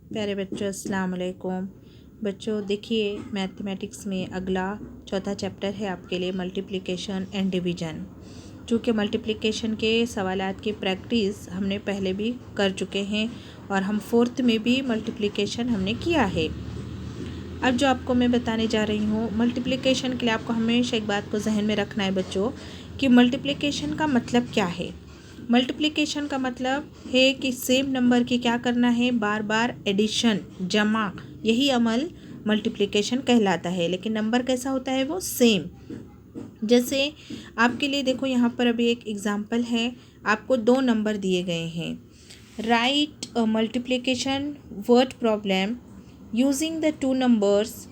प्यारे बच्चों, अस्सलाम वालेकुम। बच्चों देखिए, मैथमेटिक्स में अगला चौथा चैप्टर है आपके लिए मल्टीप्लिकेशन एंड डिवीज़न। चूँकि मल्टीप्लिकेशन के सवालात की प्रैक्टिस हमने पहले भी कर चुके हैं और हम फोर्थ में भी मल्टीप्लिकेशन हमने किया है। अब जो आपको मैं बताने जा रही हूँ मल्टीप्लिकेशन के लिए, आपको हमेशा एक बात को जहन में रखना है बच्चों कि मल्टीप्लिकेशन का मतलब क्या है। मल्टीप्लिकेशन का मतलब है कि सेम नंबर की क्या करना है, बार बार एडिशन, जमा, यही अमल मल्टीप्लिकेशन कहलाता है। लेकिन नंबर कैसा होता है, वो सेम। जैसे आपके लिए देखो, यहाँ पर अभी एक एग्जांपल है। आपको दो नंबर दिए गए हैं। Right a multiplication word problem using the two numbers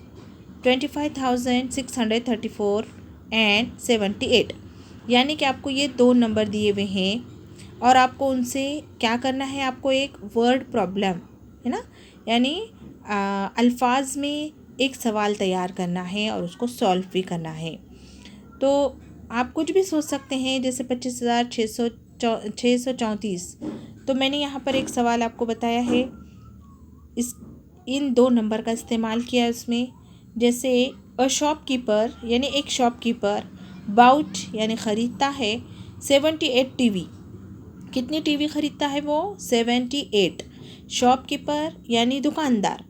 25,634 and 78। यानी कि आपको ये दो नंबर दिए हुए हैं और आपको उनसे क्या करना है, आपको एक वर्ड प्रॉब्लम है ना, यानी अल्फाज में एक सवाल तैयार करना है और उसको सॉल्व भी करना है। तो आप कुछ भी सोच सकते हैं, जैसे 25,634। तो मैंने यहाँ पर एक सवाल आपको बताया है, इन दो नंबर का इस्तेमाल किया है उसमें। जैसे अ शॉपकीपर यानी एक शॉपकीपर बाउट यानी ख़रीदता है 78 टीवी। कितनी टीवी ख़रीदता है वो, 78। शॉपकीपर यानी दुकानदार,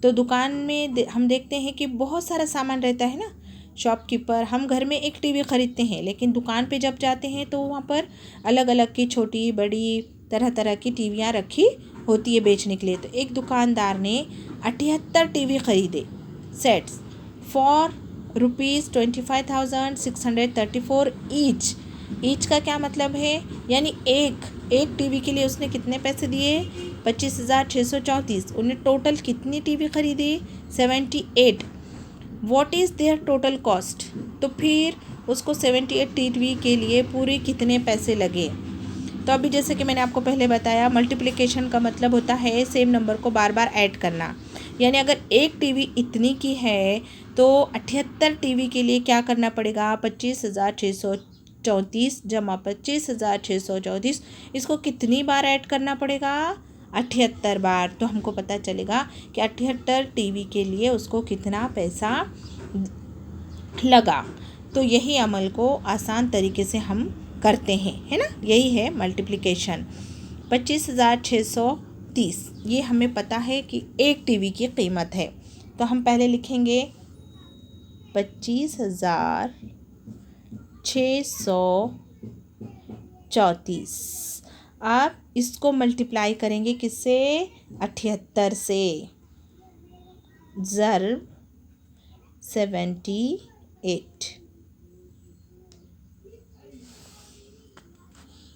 तो दुकान में हम देखते हैं कि बहुत सारा सामान रहता है ना। शॉपकीपर, हम घर में एक टीवी ख़रीदते हैं, लेकिन दुकान पे जब जाते हैं तो वहाँ पर अलग अलग की छोटी बड़ी तरह तरह की टीवियाँ रखी होती है बेचने के लिए। तो एक दुकानदार ने 78 टीवी ख़रीदे, सेट्स, फॉर ₹25,634 ईच। ईच का क्या मतलब है, यानी एक टीवी के लिए उसने कितने पैसे दिए, 25,634। उन्हें टोटल कितनी टीवी खरीदी, 78। What is their total cost, तो फिर उसको 78 टीवी के लिए पूरे कितने पैसे लगे। तो अभी जैसे कि मैंने आपको पहले बताया, मल्टीप्लिकेशन का मतलब होता है सेम नंबर को बार बार ऐड करना। यानी अगर एक टीवी इतनी की है तो 78 टीवी के लिए क्या करना पड़ेगा, 25,634 जमा 25,634, इसको कितनी बार ऐड करना पड़ेगा, 78 बार। तो हमको पता चलेगा कि 78 टीवी के लिए उसको कितना पैसा लगा। तो यही अमल को आसान तरीके से हम करते हैं, है ना, यही है मल्टीप्लिकेशन। 25,630 ये हमें पता है कि एक टीवी की कीमत है, तो हम पहले लिखेंगे 25,634। आप इसको मल्टीप्लाई करेंगे किससे, 78 से, ज़र्ब 78।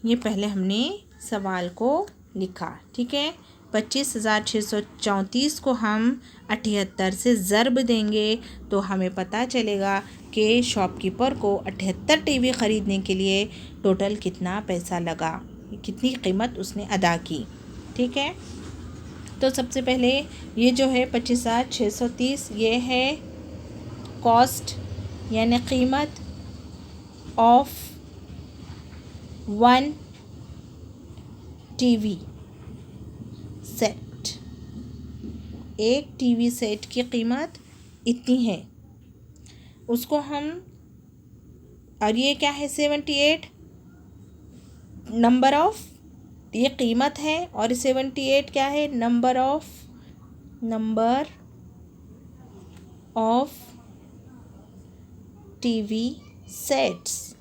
ये पहले हमने सवाल को लिखा, ठीक है। 25,634 को हम 78 से ज़र्ब देंगे तो हमें पता चलेगा कि शॉपकीपर को 78 टीवी ख़रीदने के लिए टोटल कितना पैसा लगा, कितनी कीमत उसने अदा की, ठीक है। तो सबसे पहले ये जो है 25,630, ये है कॉस्ट यानी कीमत ऑफ वन टीवी सेट। एक टीवी सेट की कीमत इतनी है, उसको हम, और ये क्या है, 78 नंबर ऑफ, ये कीमत है, और 78 क्या है, नंबर ऑफ टीवी सेट्स,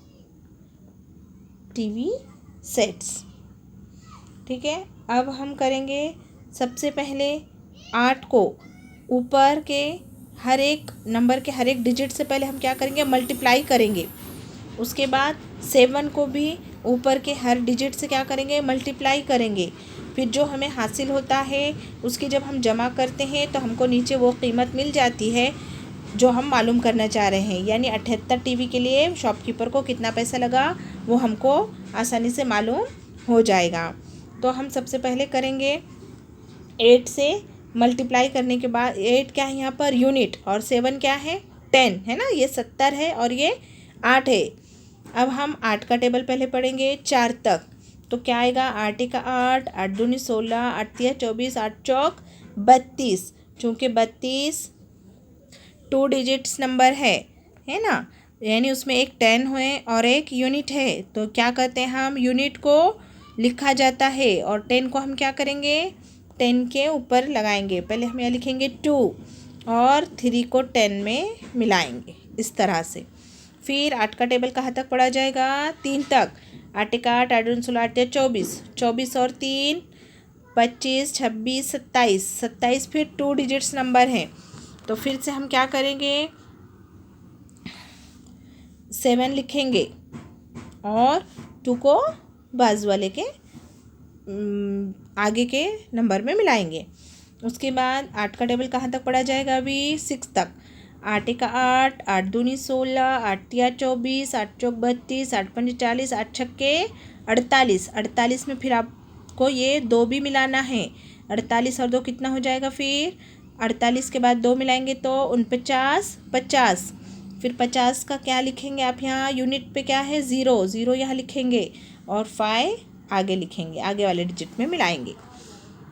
ठीक है। अब हम करेंगे सबसे पहले 8 को ऊपर के हर एक नंबर के हर एक डिजिट से पहले हम क्या करेंगे, मल्टीप्लाई करेंगे। उसके बाद 7 को भी ऊपर के हर डिजिट से क्या करेंगे, मल्टीप्लाई करेंगे। फिर जो हमें हासिल होता है उसकी जब हम जमा करते हैं तो हमको नीचे वो कीमत मिल जाती है जो हम मालूम करना चाह रहे हैं। यानी 78 टीवी के लिए शॉपकीपर को कितना पैसा लगा वो हमको आसानी से मालूम हो जाएगा। तो हम सबसे पहले करेंगे 8 से मल्टीप्लाई करने के बाद, 8 क्या है यहाँ पर, यूनिट, और 7 क्या है, 10 है ना, ये 70 है और ये 8 है। अब हम 8 का टेबल पहले पढ़ेंगे 4 तक, तो क्या आएगा, 8 का 8, 8 दूनी 16, 8 तिया 24, 8 चौक 32। चूँकि 32 2 डिजिट्स नंबर है ना, यानी उसमें एक 10 है और एक यूनिट है, तो क्या करते हैं हम यूनिट को लिखा जाता है और 10 को हम क्या करेंगे 10 के ऊपर लगाएंगे। पहले हम यहाँ लिखेंगे 2 और 3 को 10 में मिलाएंगे इस तरह से। फिर 8 का टेबल कहाँ तक पढ़ा जाएगा 3 तक। 8 का 8, 8 16, 8 24, 24 और 3 25, 26, 27, 27 फिर 2 डिजिट्स नंबर हैं, तो फिर से हम क्या करेंगे 7 लिखेंगे और 2 को बाजू वाले के आगे के नंबर में मिलाएंगे। उसके बाद 8 का टेबल कहाँ तक पढ़ा जाएगा अभी 6 तक। 8 का 8, 8 दूनी 16, 8 या 24, 8 चौक 32, 8 पंजे 40, 8 छक्के 48। 48 में फिर आपको ये 2 भी मिलाना है। 48 और 2 कितना हो जाएगा फिर 48 के बाद 2 मिलाएंगे तो 49, 50। फिर 50 का क्या लिखेंगे आप यहाँ यूनिट पे क्या है 0, 0 यहाँ लिखेंगे और 5 आगे लिखेंगे, आगे वाले डिजिट में मिलाएंगे।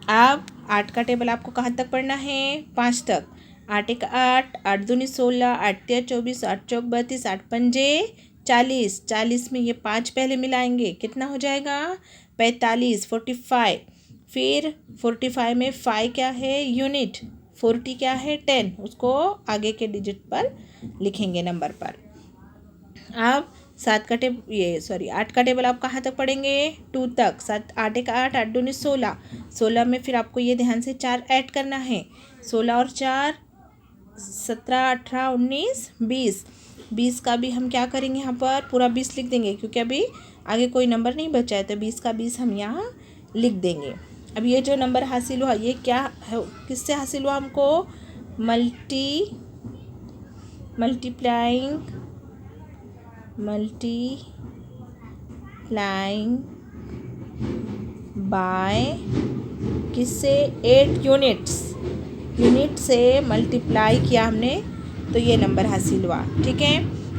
अब 8 का टेबल आपको कहाँ तक पढ़ना है 5 तक। 8 का 8, 8 दूनी 16, 8 या 24, 8 चौक 32, 8 पंजे 40। 40 में ये 5 पहले मिलाएंगे, कितना हो जाएगा 45, 45। फिर 45 में 5 क्या है यूनिट, 40 क्या है 10, उसको आगे के डिजिट पर लिखेंगे नंबर पर। अब 8 का टेबल आप कहाँ तक पढ़ेंगे 2 तक। 8 का 8, 8 दूनी 16, 16 में फिर आपको ये ध्यान से 4 ऐड करना है। 16 और 4 17, 18, 19, 20। 20 का भी हम क्या करेंगे यहाँ पर पूरा 20 लिख देंगे, क्योंकि अभी आगे कोई नंबर नहीं बचा है, तो 20 का 20 हम यहाँ लिख देंगे। अब ये जो नंबर हासिल हुआ ये क्या है, किससे हासिल हुआ हमको मल्टीप्लाइंग बाय किससे 8 यूनिट से मल्टीप्लाई किया हमने, तो ये नंबर हासिल हुआ। ठीक है,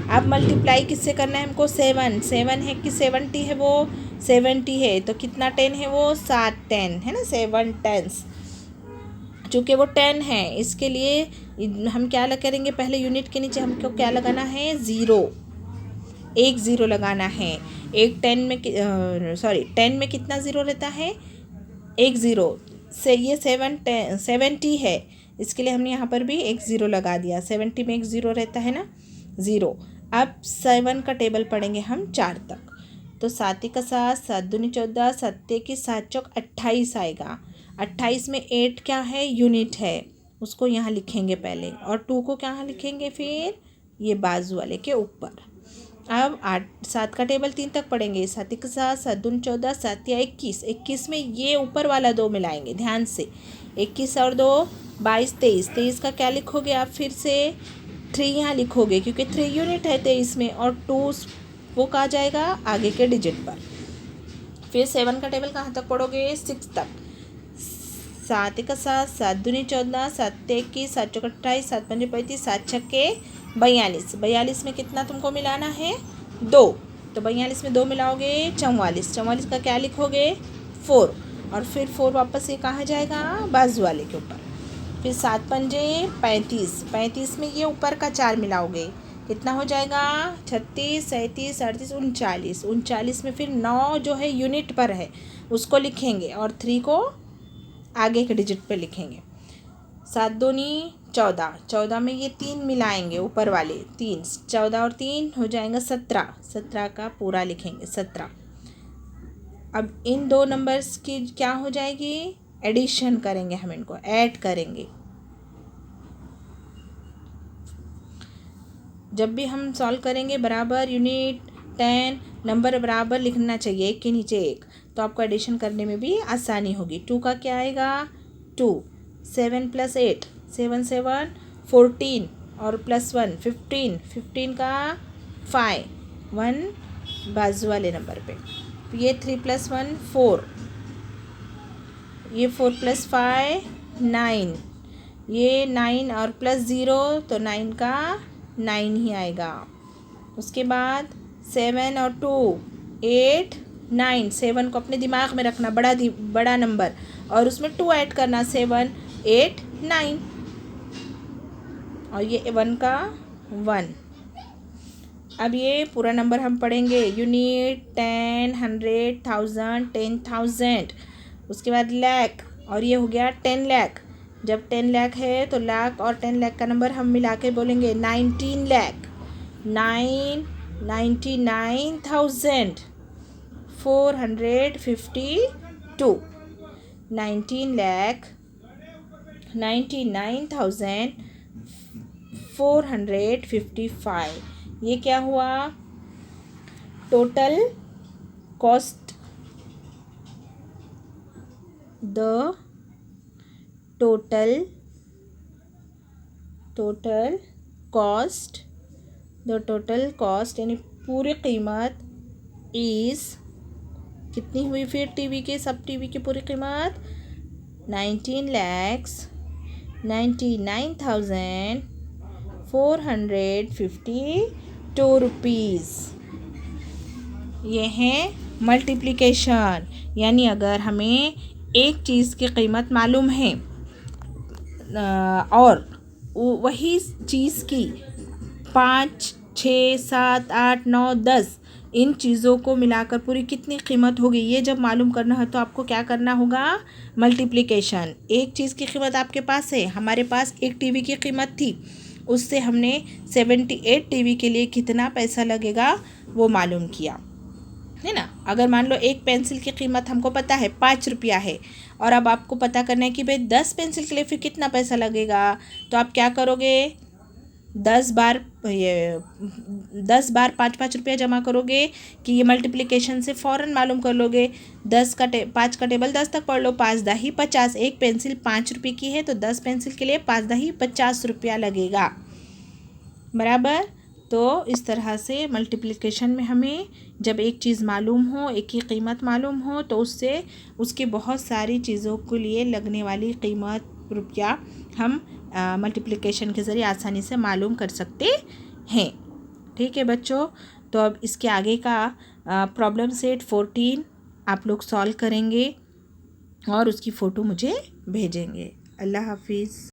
अब मल्टीप्लाई किससे करना है हमको 7 है कि 70 है, वो 70 है, तो कितना 10 है वो 7 10 है ना, 7 10। चूँकि वो 10 है इसके लिए हम क्या करेंगे पहले यूनिट के नीचे हमको क्या लगाना है 0, एक 0 लगाना है। एक 10 में 10 में कितना 0 रहता है एक 0 से, ये 70 है, इसके लिए हमने यहाँ पर भी एक 0 लगा दिया। 70 में एक 0 रहता है ना 0। अब 7 का टेबल पढ़ेंगे हम 4 तक, तो 7 का 7, 7 दूनी 14, 7 की 7 चौक 28 आएगा। 28 में 8 क्या है यूनिट है, उसको यहाँ लिखेंगे पहले, और 2 को क्या लिखेंगे फिर ये बाजू वाले के ऊपर। अब 7 का टेबल 3 तक पढ़ेंगे। 7 का 7, 7 दूनी 14, 7 या 21। 21 में ये ऊपर वाला 2 मिलाएंगे ध्यान से। 21 और 2 22, 23। 23 का क्या लिखोगे आप फिर से 3 यहाँ लिखोगे, क्योंकि 3 यूनिट है 23 में, और 2 वो कहाँ जाएगा आगे के डिजिट पर। फिर 7 का टेबल कहाँ तक पढ़ोगे 6 तक। 7 का 7, 7 दूनी 14, 7 21, 7 चौक 28, 7 पंजे 35, 7 छक्के 42। 42 में कितना तुमको मिलाना है 2, तो 42 में 2 मिलाओगे 44। 44 का क्या लिखोगे 4, और फिर 4 वापस ये कहाँ जाएगा बाजू वाले के ऊपर। फिर 7 पंजे 35, 35 में ये ऊपर का 4 मिलाओगे, कितना हो जाएगा 36, 37, 38, 39। 39 में फिर 9 जो है यूनिट पर है उसको लिखेंगे, और 3 को आगे के डिजिट पे लिखेंगे। 7 दूनी 14, 14 में ये 3 मिलाएंगे ऊपर वाले 3, 14 और 3 हो जाएगा 17, 17 का पूरा लिखेंगे 17। अब इन दो नंबर्स की क्या हो जाएगी एडिशन करेंगे, हम इनको ऐड करेंगे। जब भी हम सॉल्व करेंगे बराबर यूनिट 10 नंबर बराबर लिखना चाहिए एक के नीचे एक, तो आपको एडिशन करने में भी आसानी होगी। 2 का क्या आएगा 2, 7 + 8, 7 7 14 और +1 15, 15 का 5 1 बाजू वाले नंबर पे। ये 3 + 1 4, ये 4 + 5 9, ये 9 और +0 तो 9 का 9 ही आएगा। उसके बाद 7 और 2 8 9, 7 को अपने दिमाग में रखना बड़ा नंबर, और उसमें 2 ऐड करना 7 8 9 और ये 1 का 1। अब ये पूरा नंबर हम पढ़ेंगे। यूनिट, 10, 100, 1000, 10,000, उसके बाद लाख, और ये हो गया 10 लाख। जब 10 लाख है तो लाख और 10 लाख का नंबर हम मिला के बोलेंगे 19 लाख, 99,452, 19 लाख 99,455। ये क्या हुआ? Total cost, the total cost यानी पूरी कीमत इज़ कितनी हुई? फिर टीवी के, सब टीवी की पूरी कीमत 19,99,452 रुपीज़। ये है मल्टीप्लिकेशन, यानी अगर हमें एक चीज़ की कीमत मालूम है और वही चीज़ की 5, 6, 7, 8, 9, 10 इन चीज़ों को मिलाकर पूरी कितनी कीमत होगी, ये जब मालूम करना है तो आपको क्या करना होगा? मल्टीप्लिकेशन। एक चीज़ की कीमत आपके पास है, हमारे पास एक टीवी की कीमत थी, उससे हमने 78 टीवी के लिए कितना पैसा लगेगा वो मालूम किया, है ना। अगर मान लो एक पेंसिल की कीमत हमको पता है 5 रुपया है, और अब आपको पता करना है कि भाई 10 पेंसिल के लिए फिर कितना पैसा लगेगा, तो आप क्या करोगे? 10 बार 5-5 रुपया जमा करोगे कि ये मल्टीप्लिकेशन से फ़ौरन मालूम कर लोगे। 5 का टेबल 10 तक पढ़ लो। 5 दाही 50, एक पेंसिल 5 रुपये की है तो 10 पेंसिल के लिए 5 दाही 50 रुपया लगेगा, बराबर। तो इस तरह से मल्टीप्लिकेशन में हमें जब एक चीज़ मालूम हो, एक की कीमत मालूम हो, तो उससे उसकी बहुत सारी चीज़ों के लिए लगने वाली कीमत रुपया हम मल्टीप्लिकेशन के ज़रिए आसानी से मालूम कर सकते हैं। ठीक है बच्चों, तो अब इसके आगे का प्रॉब्लम सेट 14 आप लोग सॉल्व करेंगे और उसकी फ़ोटो मुझे भेजेंगे। अल्लाह हाफिज़।